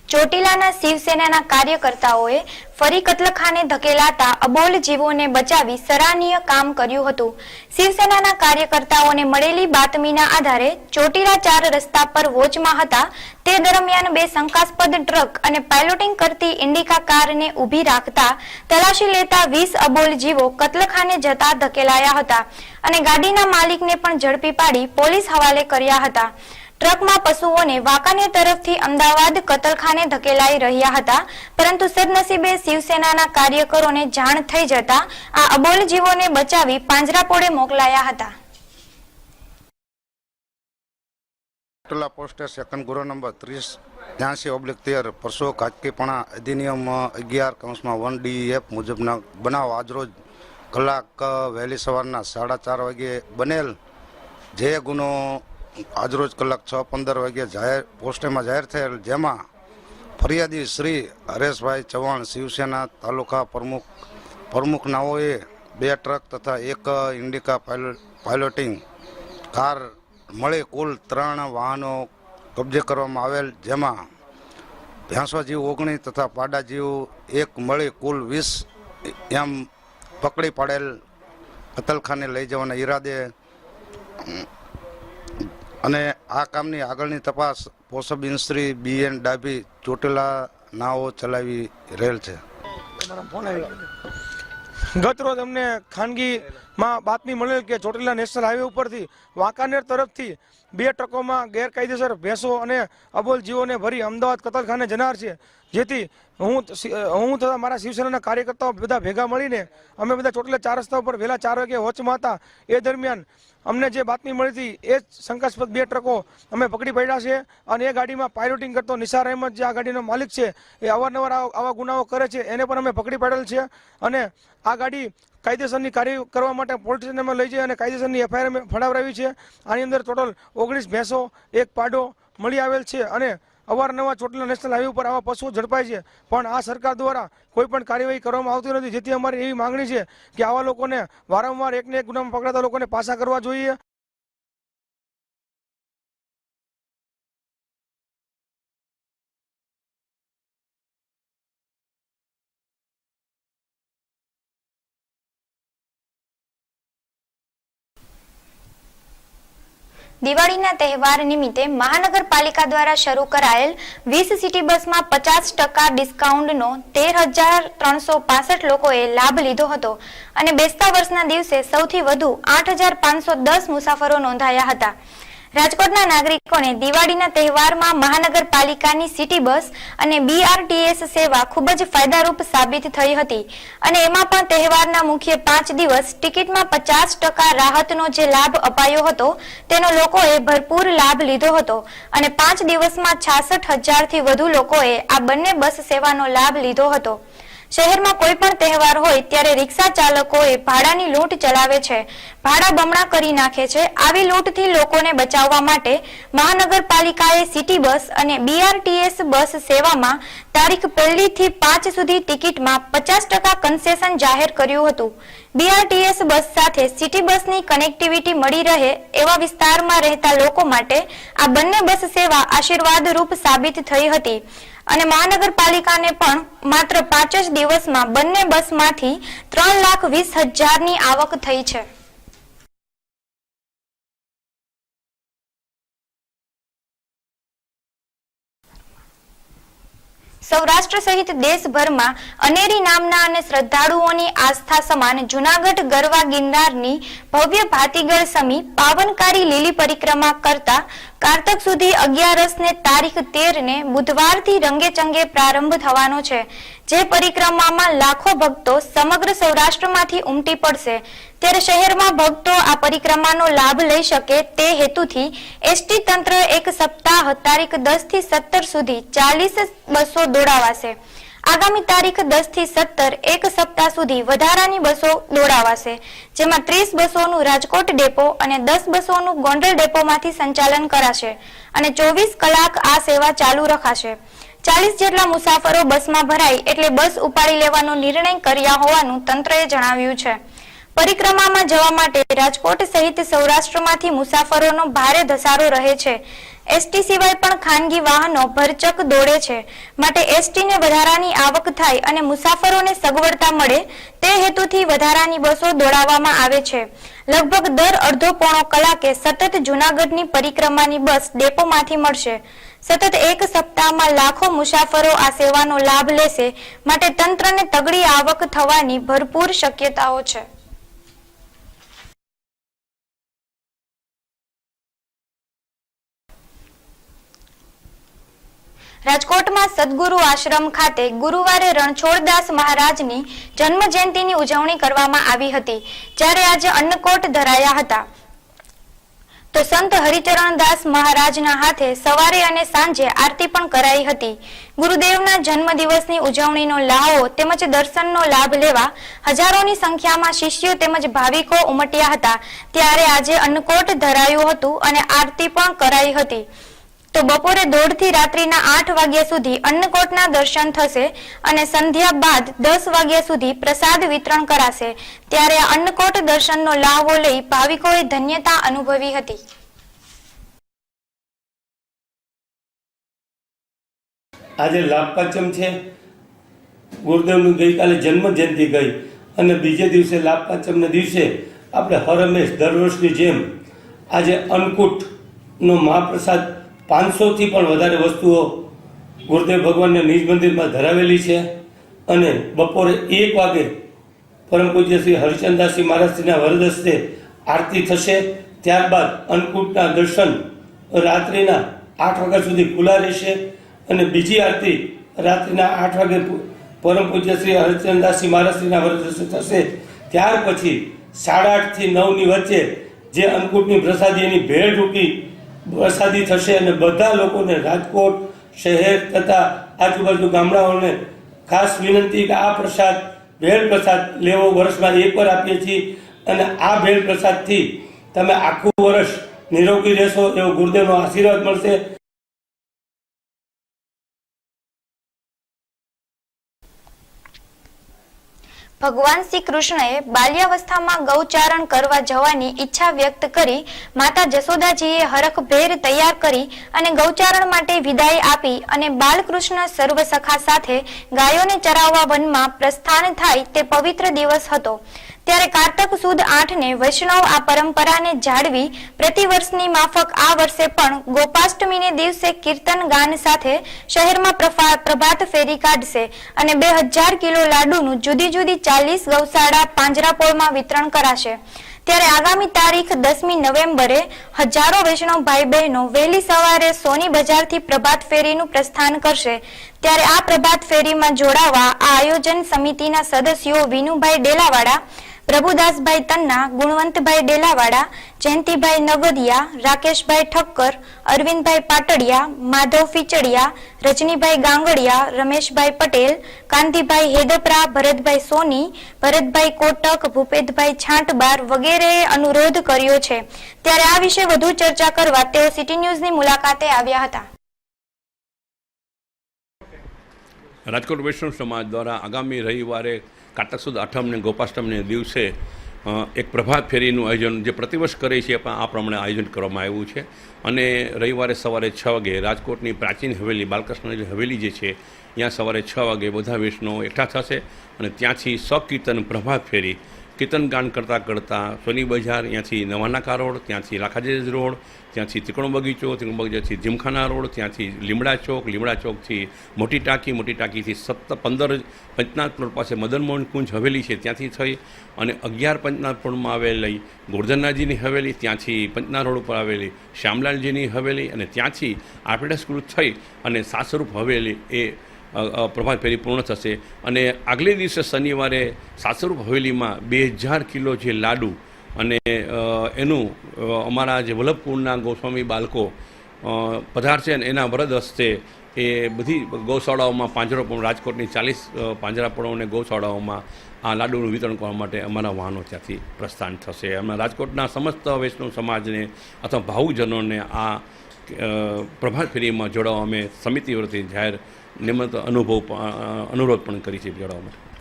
ચોટીલાના શિવસેનાના કાર્યકર્તાઓએ ફરી કતલખાને ધકેલાતા અબોલ જીવોને બચાવી સરાહનીય કામ કર્યું હતું। શિવસેનાના કાર્યકર્તાઓને મળેલી બાતમીના આધારે ચોટીલા 4 રસ્તા પર વોચમાં હતા તે દરમિયાન 2 શંકાસ્પદ ટ્રક અને પાયલોટિંગ કરતી ઇન્ડિકા કારને ઊભી રાખતા તલાશી લેતા 20 અબોલ જીવો કતલખાને જતા ધકેલાયા હતા અને ગાડીના માલિકને પણ ઝડપી પાડી પોલીસ હવાલે કર્યા હતા। ટ્રકમાં પશુઓને વાંકાનેર તરફથી અમદાવાદ કતલખાને ધકેલાઈ રહ્યા હતા, પરંતુ સદનસીબે શિવસેનાના કાર્યકરોને જાણ થઈ જતા આ અબોલ જીવોને બચાવી પાંજરાપોળે મોકલાયા હતા। ચોટીલા પોસ્ટ સેકન્ડ ગુરો નંબર 3083/13 પરસો ઘાતકીપણા અધિનિયમ 11(1)DEF મુજબના બનાવ આજરોજ કલાક વહેલી સવારના 4:30 વાગ્યે બનેલ, જે ગુનો આજરોજ કલાક 6:15 વાગ્યે પોસ્ટેમાં જાહેર થયેલ, જેમાં ફરિયાદી શ્રી હરેશભાઈ ચૌહાણ શિવસેના તાલુકા પ્રમુખ નાઓએ 2 ટ્રક તથા 1 ઇન્ડિકા પાયલોટિંગ કાર મળી કુલ 3 વાહનો કબજે કરવામાં આવેલ, જેમાં ભેંસો જીવ 19 તથા પાડા જીવ 1 મળી કુલ 20 એમ પકડી પાડેલ કતલખાને લઈ જવાના ઈરાદે અને આ કામની આગળની તપાસ પોસબ ઇન્સ્પેક્ટર BN ડાભી ચોટીલા નાઓ ચલાવી રહેલ છે। ગત રોજ અમને ખાનગીમાં બાતમી મળેલ કે ચોટીલા નેશનલ હાઈવે ઉપરથી વાંકાનેર તરફથી 2 ટ્રકોમાં ગેરકાયદેસર ભેંસો અને અબોલ જીવોને ભરી અમદાવાદ કતલખાને જનાર છે, જેથી હું તથા મારા શિવસેનાના કાર્યકર્તાઓ બધા ભેગા મળીને અમે બધા ચોટીલા 4 રસ્તા ઉપર વહેલા 4 વાગે વોચમાં હતા। એ દરમિયાન અમને જે બાતમી મળી હતી એ શંકાસ્પદ 2 ટ્રકો અમે પકડી પડ્યા છે અને એ ગાડીમાં પાયલોટિંગ કરતો નિસાર અહેમદ, જે આ ગાડીનો માલિક છે, એ અવારનવાર આવા ગુનાઓ કરે છે, એને પણ અમે પકડી પાડેલ છે અને આ ગાડી કાયદેસરની કાર્ય કરવા માટે પોલીસ સ્ટેશનમાં લઈ જઈ અને કાયદેસરની FIR ફડાવરાવી છે। આની અંદર ટોટલ 19 ભેંસો 1 પાડો મળી આવેલ છે અને અવારનવાર ચોટીલા નેશનલ હાઈવે ઉપર આવા પશુઓ ઝડપાય છે, પણ આ સરકાર દ્વારા કોઈ પણ કાર્યવાહી કરવામાં આવતી નથી, જેથી અમારી એવી માંગણી છે કે આવા લોકોને વારંવાર એકને એક ગુનામાં પકડાતા લોકોને પાછા કરવા જોઈએ। દિવાળીના તહેવાર નિમિત્તે મહાનગરપાલિકા દ્વારા શરૂ કરાયેલ 20 સિટી બસમાં 50% ડિસ્કાઉન્ટનો 13,365 લોકોએ લાભ લીધો હતો અને બેસતા વર્ષના દિવસે સૌથી વધુ 8,510 મુસાફરો નોંધાયા હતા। રાજકોટના નાગરિકોને દિવાળીના તહેવારમાં મહાનગરપાલિકાની સિટી બસ અને BRTS સેવા ખૂબ જ ફાયદારૂપ સાબિત થઈ હતી અને એમાં પણ તહેવારના મુખ્ય 5 દિવસ ટિકિટમાં 50% રાહતનો જે લાભ અપાયો હતો તેનો લોકોએ ભરપૂર લાભ લીધો હતો અને 5 દિવસમાં 66,000થી વધુ લોકોએ આ બંને બસ સેવાનો લાભ લીધો હતો। શહેરમાં કોઈ પણ તહેવાર હોય ત્યારે રિક્ષા ચાલકોએ ભાડાની લૂંટ ચલાવે છે, ભાડા બમણા કરી નાખે છે। આવી લૂંટથી લોકોને બચાવવા માટે મહાનગરપાલિકાએ સિટી બસ અને BRTS બસ સેવામાં તારીખ 1 થી 5 સુધી ટિકિટમાં 50% કન્સેશન જાહેર કર્યું હતું। BRTS બસ સાથે સિટી બસની કનેક્ટિવિટી મળી રહે એવા વિસ્તારમાં રહેતા લોકો માટે આ બંને બસ સેવા આશીર્વાદરૂપ સાબિત થઈ હતી અને મહાનગરપાલિકાને પણ માત્ર 5 જ દિવસમાં બંને બસમાંથી 3,20,000ની આવક થઈ છે। સૌરાષ્ટ્ર સહિત દેશભરમાં અનેરી નામના અને શ્રદ્ધાળુઓની આસ્થા સમાન જૂનાગઢ ગરવા ગિરનારની ભવ્ય ભાતીગળ સમી પાવનકારી લીલી પરિક્રમા કરતા કારતક સુધી 11 તારીખ 13 બુધવારથી રંગેચંગે પ્રારંભ થવાનો છે, જે પરિક્રમામાં લાખો ભક્તો સમગ્ર સૌરાષ્ટ્રમાંથી ઉમટી પડશે। ત્યારે શહેરમાં ભક્તો આ પરિક્રમાનો લાભ લઈ શકે તે હેતુથી ST તંત્ર એક સપ્તાહ તારીખ 10 થી 17 સુધી 40 બસો દોડાવાશે। આગામી તારીખ 10 થી 17 એક સપ્તાહ સુધી વધારાની બસો દોડાવાશે, જેમાં 30 બસોનું રાજકોટ ડેપો અને 10 બસોનું ગોંડલ ડેપોમાંથી સંચાલન કરાશે અને 24 કલાક આ સેવા ચાલુ રખાશે। 40 જેટલા મુસાફરો બસમાં ભરાય એટલે બસ ઉપાડી લેવાનો નિર્ણય કર્યા હોવાનું તંત્રએ જણાવ્યું છે। પરિક્રમામાં જવા માટે રાજકોટ સહિત સૌરાષ્ટ્રમાંથી મુસાફરોનો ભારે ધસારો રહે છે, એસટી સિવાય પણ ખાનગી વાહનો ભરચક દોડે છે, માટે એસટીને વધારાની આવક થાય અને મુસાફરોને સગવડતા મળે તે હેતુથી વધારાની બસો દોડાવવામાં આવે છે. લગભગ દર અડધો પોણો કલાકે સતત જૂનાગઢની પરિક્રમાની બસ ડેપોમાંથી મળશે. સતત એક સપ્તાહમાં લાખો મુસાફરો આ સેવાનો લાભ લેશે, માટે તંત્રને તગડી આવક થવાની ભરપૂર શક્યતાઓ છે. રાજકોટમાં સદગુરુ આશ્રમ ખાતે ગુરુવારે રણછોડદાસ મહારાજની જન્મ જયંતિની ઉજવણી કરવામાં આવી હતી, જ્યારે આજે અન્નકોટ ધરાયા હતા. તો સંત હરિચરણદાસ મહારાજના હાથે સવારે અને સાંજે આરતી પણ કરાઈ હતી. ગુરુદેવના જન્મદિવસની ઉજવણીનો લાહો તેમજ દર્શનનો લાભ લેવા હજારોની સંખ્યામાં શિષ્યો તેમજ ભાવિકો ઉમટ્યા હતા. ત્યારે આજે અન્નકોટ ધરાયું હતું અને આરતી પણ કરાઈ હતી. તો બપોરે 1:30 થી રાત્રિના 8 વાગ્યા સુધી અન્નકોટના દર્શન થશે અને સંધ્યા બાદ 10 વાગ્યા સુધી પ્રસાદ વિતરણ કરાશે. ત્યારે આ અન્નકોટ દર્શનનો લાહવો લઈ ભાવિકોએ ધન્યતા અનુભવી હતી. આજે લાભ પાંચમ છે. ગુરુદેવનું ગઈકાલે જન્મ જયંતિ ગઈ અને બીજે દિવસે લાભ પાંચમના દિવસે આપણે હર હંમેશ દર વર્ષની જેમ આજે અન્નકૂટનો મહાપ્રસાદ 500થી પણ વધારે વસ્તુઓ ગુરુદેવ ભગવાનને નિજ મંદિરમાં ધરાવેલી છે. અને બપોરે 1 વાગે પરમ પૂજ્ય શ્રી હરિચંદ્રદાસજી મહારાજશ્રીના વરદ હસ્તે આરતી થશે. ત્યારબાદ અન્નકૂટના દર્શન રાત્રિના 8 વાગ્યા સુધી ખુલ્લા રહેશે અને બીજી આરતી રાત્રિના 8 વાગે પરમ પૂજ્ય શ્રી હરિચંદ્રદાસજી મહારાજશ્રીના વરદ હસ્તે થશે. ત્યાર પછી 8:30 થી 9ની વચ્ચે જે અન્નકૂટની પ્રસાદી એની ભેળ રૂપી પ્રસાદી થશે અને બધા લોકોને રાજકોટ શહેર તથા આજુબાજુ ગામડાઓને ખાસ વિનંતી કે આ પ્રસાદ ભેળ પ્રસાદ લેવો વર્ષમાં એકવાર આપીએ છીએ અને આ ભેળ પ્રસાદથી તમે આખું વર્ષ નિરોગી રહેશો એવો ગુરુદેવનો આશીર્વાદ મળશે. ભગવાન શ્રી કૃષ્ણએ બાલ્યાવસ્થામાં ગૌચારણ કરવા જવાની ઈચ્છા વ્યક્ત કરી માતા જશોદાજીએ હરખભેર તૈયાર કરી અને ગૌચારણ માટે વિદાય આપી અને બાલકૃષ્ણ સર્વસખા સાથે ગાયોને ચરાવવા વનમાં પ્રસ્થાન થાય તે પવિત્ર દિવસ હતો. ત્યારે કારતક સુદ 8ને વૈષ્ણવ આ પરંપરાને જાળવી પ્રતિવર્ષની માફક આ વર્ષે પણ ગોપાષ્ટમીને દિવસે કીર્તન ગાન સાથે શહેરમાં પ્રભાત ફેરી કાઢશે અને 2000 કિલો લાડુનું જુદી જુદી 40 ગૌશાળા પાંજરાપોળમાં વિતરણ કરાશે. ત્યારે આગામી તારીખ 10મી નવેમ્બરે હજારો વૈષ્ણવ ભાઈ બહેનો વહેલી સવારે સોની બજારથી પ્રભાત ફેરીનું પ્રસ્થાન કરશે. ત્યારે આ પ્રભાત ફેરીમાં જોડાવા આ આયોજન સમિતિના સદસ્યો વિનુભાઈ ડેલાવાડા, પ્રભુદાસભાઈ તન્ના, ગુણવંતભાઈ ડેલાવાડા, જયંતિભાઈ નગદિયા, રાકેશભાઈ ઠક્કર, અરવિંદભાઈ પાટડિયા, માધવ ફીચડિયા, રજનીભાઈ ગાંગડિયા, રમેશભાઈ પટેલ, કાંતિભાઈ હેદપરા, ભરતભાઈ સોની, ભરતભાઈ કોટક, ભૂપેશભાઈ છાંટબાર વગેરેએ અનુરોધ કર્યો છે. ત્યારે આ વિશે વધુ ચર્ચા કરવા તેઓ સિટી ન્યૂઝની મુલાકાતે આવ્યા હતા. રાજકોટ વૈષ્ણવ સમાજ દ્વારા આગામી રવિવારે કારતક સુદ 8 ગોપાષ્ટમને દિવસે એક પ્રભાત ફેરીનું આયોજન જે પ્રતિવર્ષ કરે છે પણ આ પ્રમાણે આયોજન કરવામાં આવ્યું છે. અને રવિવારે સવારે 6 વાગે રાજકોટની પ્રાચીન હવેલી બાલકૃષ્ણ હવેલી જે છે ત્યાં સવારે 6 વાગે બધા વૈષ્ણવો એકઠા થશે અને ત્યાંથી સકીર્તન પ્રભાત ફેરી કીર્તન ગાન કરતાં કરતાં સોની બજાર, ત્યાંથી નવાનાકા રોડ, ત્યાંથી લાખાજેજ રોડ, ત્યાંથી ત્રિકોણ બગીચાથી જીમખાના રોડ, ત્યાંથી લીમડા ચોકથી મોટી ટાંકીથી 15 પંચનાથ પ્લોટ પાસે મદન મોહન કુંજ હવેલી છે ત્યાંથી થઈ અને 11 પંચનાથ પ્લોટમાં આવેલી ગોરધનનાથજીની હવેલી, ત્યાંથી પંચનાથ રોડ ઉપર આવેલી શ્યામલાલજીની હવેલી અને ત્યાંથી આરપીડા સ્કૂલ થઈ અને સાસરૂપ હવેલી એ પ્રભાત ફેરી પૂર્ણ થશે. અને આગલે દિવસે શનિવારે સાસરૂપ હવેલીમાં 2000 કિલો જે લાડુ અને એનું અમારા જે વલ્લભકુંડના ગોસ્વામી બાળકો પધારશે અને એના વરદ હસ્તે એ બધી ગૌશાળાઓમાં પાંજરાપોળ રાજકોટની 40 પાંજરાપોળો અને ગૌશાળાઓમાં આ લાડુનું વિતરણ કરવા માટે અમારા વાહનો ત્યાંથી પ્રસ્થાન થશે. અમે રાજકોટના સમસ્ત વૈષ્ણવ સમાજને અથવા ભાવુકજનોને આ પ્રભાત ફેરીમાં જોડાવા અમે સમિતિ વતી જાહેર નિમંત્રણ અનુરોધ પણ કરી છે જોડાવા માટે.